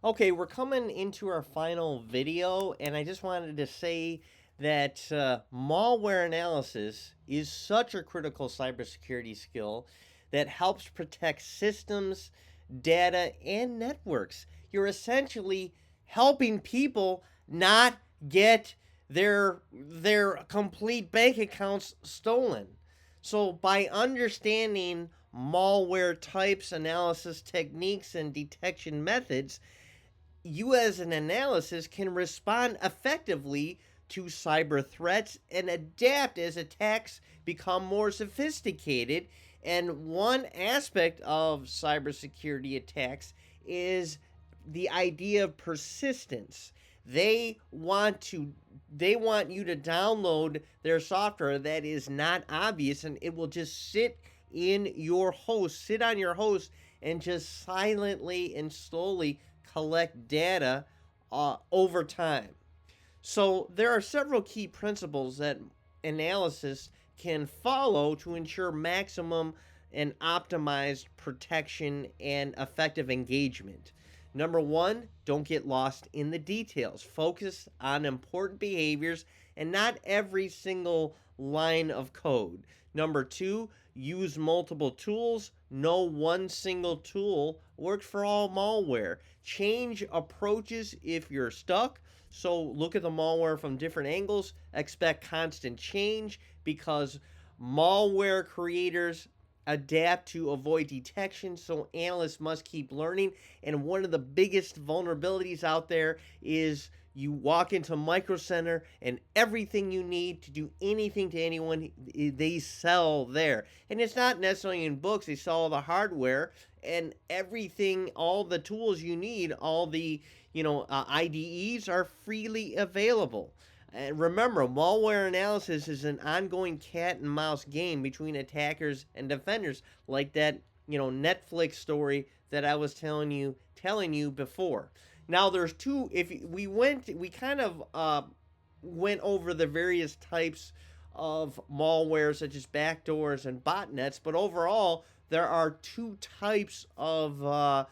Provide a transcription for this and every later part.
Okay, we're coming into our final video, and I just wanted to say that malware analysis is such a critical cybersecurity skill that helps protect systems, data, and networks. You're essentially helping people not get their complete bank accounts stolen. So by understanding malware types, analysis techniques, and detection methods, you as an analysis can respond effectively to cyber threats and adapt as attacks become more sophisticated. And one aspect of cybersecurity attacks is the idea of persistence. They want to they want you to download their software that is not obvious, and it will just sit on your host, and just silently and slowly collect data over time. So there are several key principles that analysis can follow to ensure maximum and optimized protection and effective engagement. Number one, don't get lost in the details. Focus on important behaviors and not every single line of code. Number two, use multiple tools. No one single tool works for all malware. Change approaches if you're stuck. So look at the malware from different angles. Expect constant change because malware creators adapt to avoid detection. So analysts must keep learning. And one of the biggest vulnerabilities out there is you walk into Micro Center and everything you need to do anything to anyone, they sell there. And it's not necessarily in books, they sell all the hardware and everything, all the tools you need, all the IDEs are freely available. And remember, malware analysis is an ongoing cat and mouse game between attackers and defenders, like that Netflix story that I was telling you before. Now there's two. If we kind of went over the various types of malware, such as backdoors and botnets, but overall there are two classes of malware: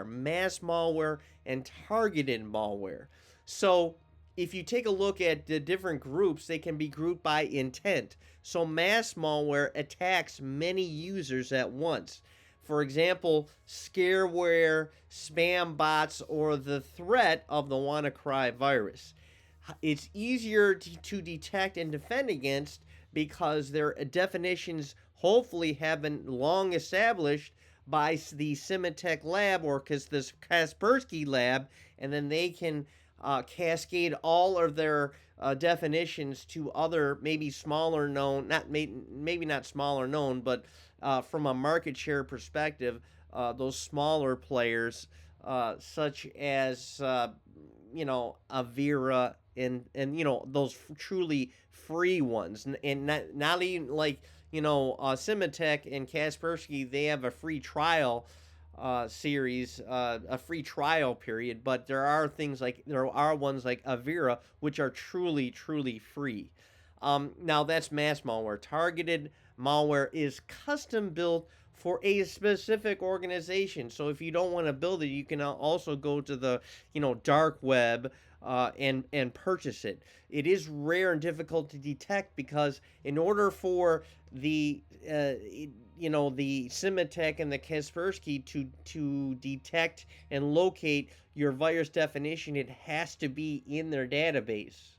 mass malware and targeted malware. So if you take a look at the different groups, they can be grouped by intent. So mass malware attacks many users at once. For example, scareware, spam bots, or the threat of the WannaCry virus. It's easier to detect and defend against because their definitions hopefully have been long established by the Symantec lab or this Kaspersky lab, and then they can cascade all of their definitions to other maybe smaller known, not maybe not smaller known, but from a market share perspective, those smaller players, such as Avira and those truly free ones, and not even like Symantec and Kaspersky, they have a free trial series, a free trial period, but there are ones like Avira which are truly free. Now that's mass malware. Targeted malware is custom built for a specific organization. So if you don't want to build it, you can also go to the dark web and purchase it. It is rare and difficult to detect because in order for the Symantec and the Kaspersky to detect and locate your virus definition, it has to be in their database.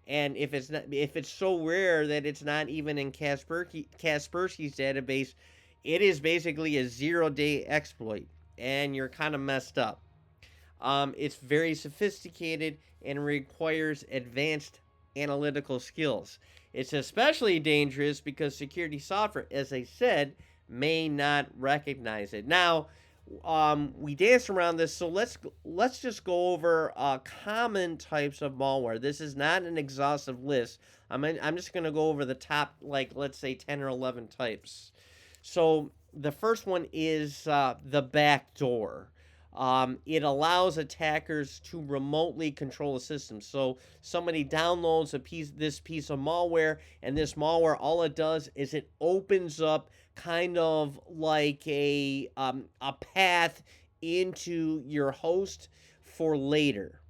And if it's so rare that it's not even in Kaspersky's database, it is basically a 0-day exploit, and you're kind of messed up. It's very sophisticated and requires advanced analytical skills. It's especially dangerous because security software, as I said, may not recognize it. Now, we danced around this, so let's just go over common types of malware. This is not an exhaustive list. I'm just going to go over the top, like let's say 10 or 11 types. So the first one is the backdoor. It allows attackers to remotely control a system. So somebody downloads this piece of malware, and this malware, all it does is it opens up kind of like a path into your host for later.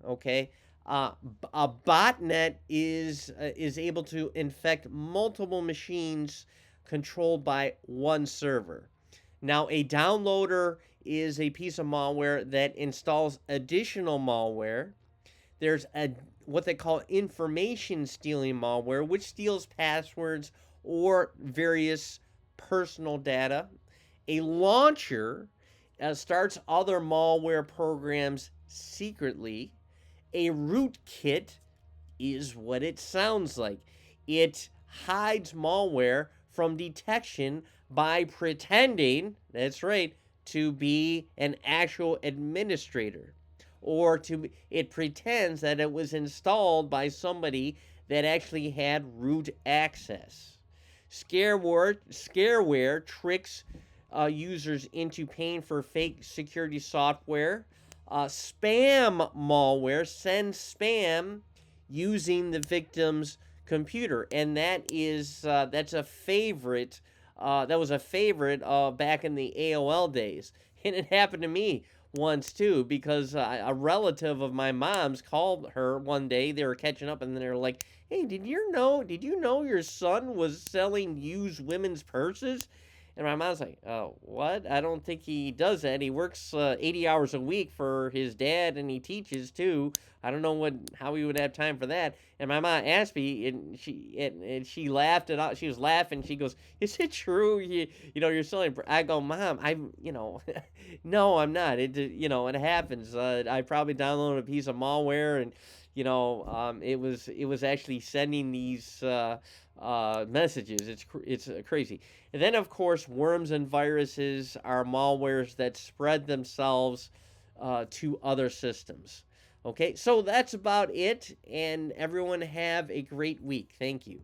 Okay. A botnet is able to infect multiple machines controlled by one server. Now, a downloader is a piece of malware that installs additional malware. There's a what they call information stealing malware, which steals passwords or various personal data. A launcher starts other malware programs secretly. A rootkit is what it sounds like. It hides malware from detection by pretending, that's right, to be an actual administrator. Or it pretends that it was installed by somebody that actually had root access. Scareware tricks users into paying for fake security software. Spam malware sends spam using the victim's computer, and that's a favorite. That was a favorite back in the AOL days, and it happened to me once too because a relative of my mom's called her one day. They were catching up, and then they were like, "Hey, Did you know your son was selling used women's purses?" And my mom's like, "Oh, what? I don't think he does that. He works 80 hours a week for his dad, and he teaches too. I don't know how he would have time for that." And my mom asked me, and she laughed it out. She was laughing. She goes, "Is it true? You're selling?" I go, "Mom, no, I'm not. It happens. I probably downloaded a piece of malware, and it was actually sending these messages. It's crazy." And then, of course, worms and viruses are malwares that spread themselves to other systems. Okay, so that's about it, and everyone have a great week. Thank you.